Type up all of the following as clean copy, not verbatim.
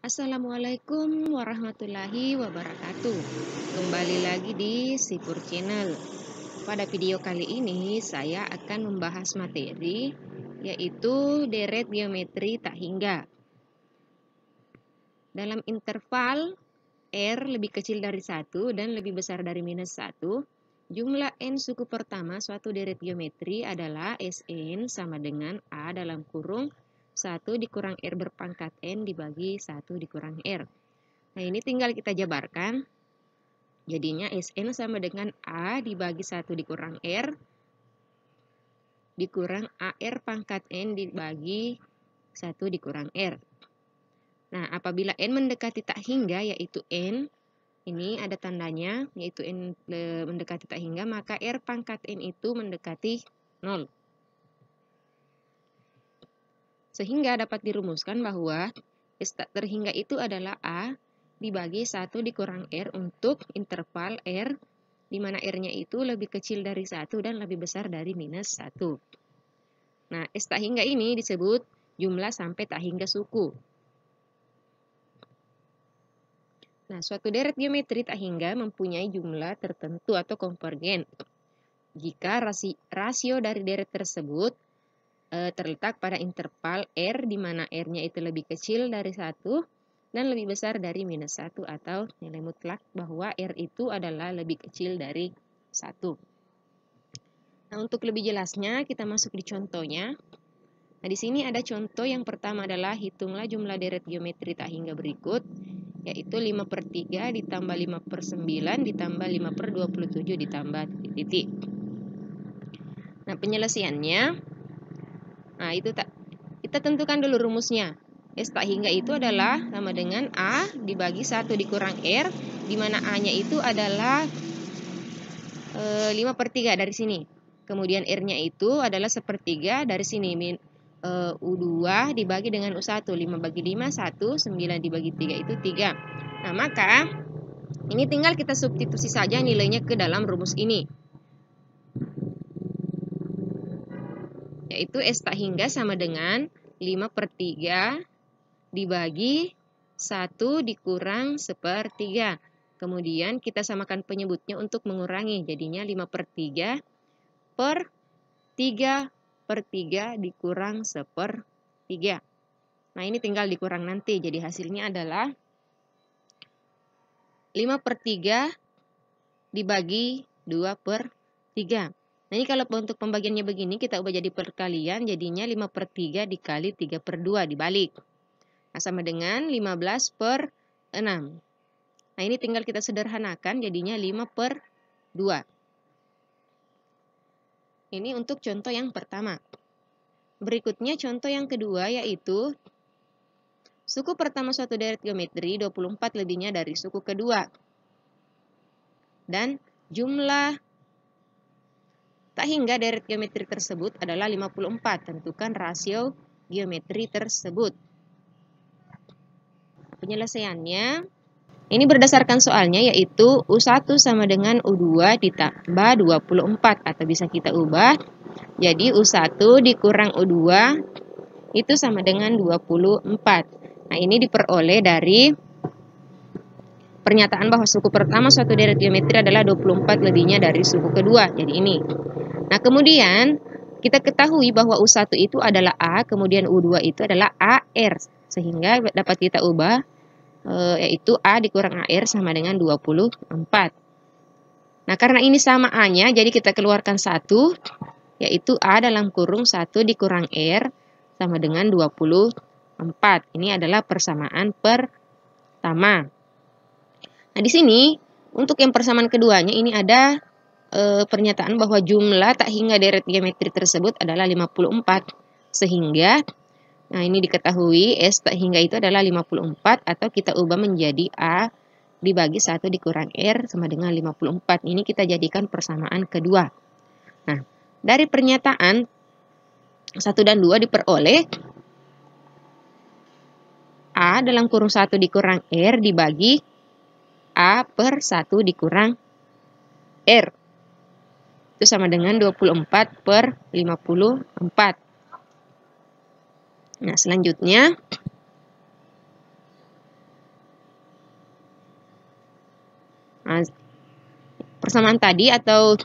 Assalamualaikum warahmatullahi wabarakatuh. Kembali lagi di Sipur Channel. Pada video kali ini saya akan membahas materi yaitu deret geometri tak hingga. Dalam interval R lebih kecil dari 1 dan lebih besar dari -1, jumlah n suku pertama suatu deret geometri adalah Sn sama dengan A dalam kurung 1 dikurang R berpangkat N dibagi 1 dikurang R. Nah, ini tinggal kita jabarkan. Jadinya Sn sama dengan A dibagi 1 dikurang R dikurang AR pangkat N dibagi 1 dikurang R. Nah, apabila N mendekati tak hingga, yaitu N, ini ada tandanya, yaitu N mendekati tak hingga, maka R pangkat N itu mendekati 0. Sehingga dapat dirumuskan bahwa S tak terhingga itu adalah A dibagi 1 dikurang R untuk interval R, di mana R-nya itu lebih kecil dari 1 dan lebih besar dari -1. Nah, S tak hingga ini disebut jumlah sampai tak hingga suku. Nah, suatu deret geometri tak hingga mempunyai jumlah tertentu atau konvergen jika rasio dari deret tersebut terletak pada interval R, di mana R-nya itu lebih kecil dari 1 dan lebih besar dari -1, atau nilai mutlak bahwa R itu adalah lebih kecil dari 1. Nah, untuk lebih jelasnya kita masuk di contohnya. Nah, di sini ada contoh yang pertama adalah hitunglah jumlah deret geometri tak hingga berikut, yaitu 5/3 ditambah 5/9 ditambah 5/27 ditambah titik. Nah, penyelesaiannya, nah itu kita tentukan dulu rumusnya. S tak hingga itu adalah sama dengan A dibagi 1 dikurang R, di mana A-nya itu adalah 5/3 dari sini. Kemudian R-nya itu adalah 1/3 dari sini. U2 dibagi dengan U1. 5 bagi 5, 1. 9 dibagi 3 itu 3. Nah, maka ini tinggal kita substitusi saja nilainya ke dalam rumus ini. Yaitu S tak hingga sama dengan 5/3 dibagi 1 dikurang 1/3. Kemudian kita samakan penyebutnya untuk mengurangi. Jadinya 5/3 per 3/3 dikurang 1/3. Nah, ini tinggal dikurang nanti. Jadi hasilnya adalah 5/3 dibagi 2/3. Nah, ini kalau untuk pembagiannya begini, kita ubah jadi perkalian. Jadinya 5/3 dikali 3/2 dibalik. Nah, sama dengan 15/6. Nah, ini tinggal kita sederhanakan. Jadinya 5/2. Ini untuk contoh yang pertama. Berikutnya contoh yang kedua, yaitu suku pertama suatu deret geometri 24 lebihnya dari suku kedua. Dan jumlah tak hingga deret geometri tersebut adalah 54. Tentukan rasio geometri tersebut. Penyelesaiannya, ini berdasarkan soalnya, yaitu U1 sama dengan U2 ditambah 24. Atau bisa kita ubah jadi U1 dikurang U2 itu sama dengan 24. Nah, ini diperoleh dari pernyataan bahwa suku pertama suatu deret geometri adalah 24 lebihnya dari suku kedua. Jadi ini. Nah, kemudian kita ketahui bahwa U1 itu adalah A, kemudian U2 itu adalah AR. Sehingga dapat kita ubah yaitu A dikurang AR sama dengan 24. Nah, karena ini sama A-nya, jadi kita keluarkan 1, yaitu A dalam kurung 1 dikurang R sama dengan 24. Ini adalah persamaan pertama. Nah, di sini untuk yang persamaan keduanya ini ada pernyataan bahwa jumlah tak hingga deret geometri tersebut adalah 54. Sehingga, nah ini diketahui S tak hingga itu adalah 54, atau kita ubah menjadi A dibagi 1 dikurang R sama dengan 54. Ini kita jadikan persamaan kedua. Nah, dari pernyataan 1 dan 2 diperoleh A dalam kurung 1 dikurang R dibagi A per 1 dikurang R. Itu sama dengan 24/54. Nah, selanjutnya persamaan tadi atau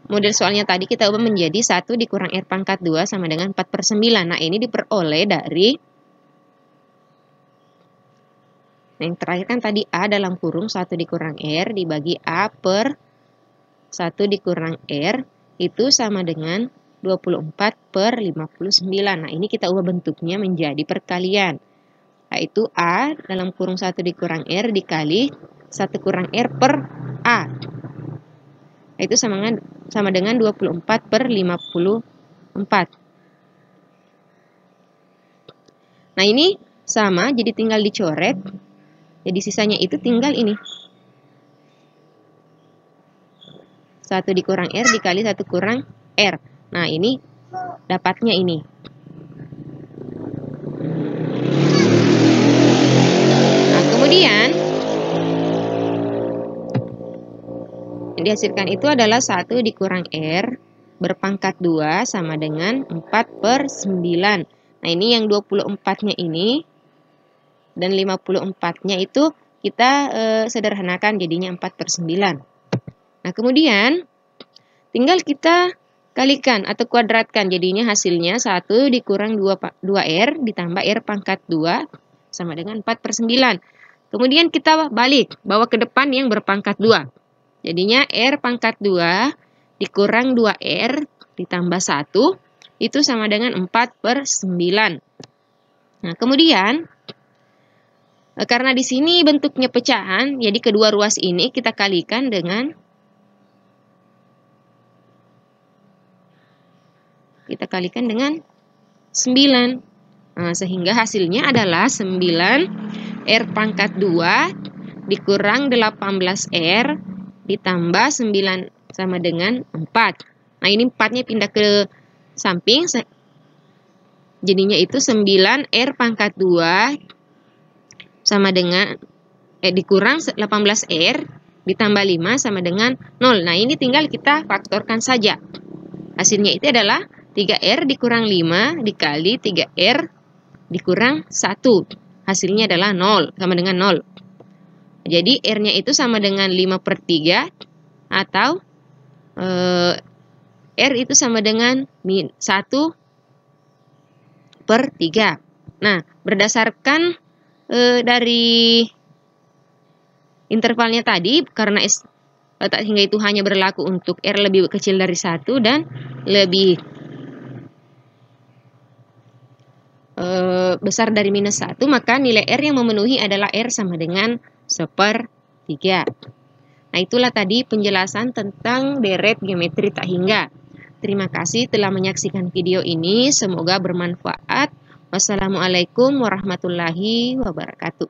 model soalnya tadi kita ubah menjadi 1 dikurang R pangkat 2 sama dengan 4/9. Nah, ini diperoleh dari, yang terakhir kan tadi A dalam kurung 1 dikurang R dibagi A per 1 dikurang R itu sama dengan 24/59. Nah, ini kita ubah bentuknya menjadi perkalian. Yaitu A dalam kurung 1 dikurang R dikali 1 kurang R per A. Itu sama dengan 24/54. Nah, ini sama, jadi tinggal dicoret. Jadi sisanya itu tinggal ini. 1 dikurang R dikali 1 kurang R. Nah, ini dapatnya ini. Nah, kemudian yang dihasilkan itu adalah 1 dikurang R berpangkat 2 sama dengan 4/9. Nah, ini yang 24-nya ini dan 54-nya itu kita sederhanakan jadinya 4/9. Nah, kemudian tinggal kita kalikan atau kuadratkan, jadinya hasilnya 1 dikurang 2R ditambah R pangkat 2 sama dengan 4/9. Kemudian kita balik, bawa ke depan yang berpangkat 2. Jadinya R pangkat 2 dikurang 2R ditambah 1 itu sama dengan 4/9. Nah, kemudian karena di sini bentuknya pecahan, jadi kedua ruas ini kita kalikan dengan 9. Nah, sehingga hasilnya adalah 9 R pangkat 2 dikurang 18R ditambah 9 sama dengan 4. Nah, ini 4-nya pindah ke samping. Jadinya itu 9 R pangkat 2 sama dengan dikurang 18R ditambah 5 sama dengan 0. Nah, ini tinggal kita faktorkan saja. Hasilnya itu adalah 3R dikurang 5 dikali 3R dikurang 1. Hasilnya adalah 0, sama dengan 0. Jadi R-nya itu sama dengan 5/3 atau R itu sama dengan 1/3. Nah, berdasarkan dari intervalnya tadi, karena tak hingga itu hanya berlaku untuk R lebih kecil dari 1 dan lebih besar dari -1, maka nilai R yang memenuhi adalah R sama dengan 1/3. Nah, itulah tadi penjelasan tentang deret geometri tak hingga. Terima kasih telah menyaksikan video ini, semoga bermanfaat. Wassalamualaikum warahmatullahi wabarakatuh.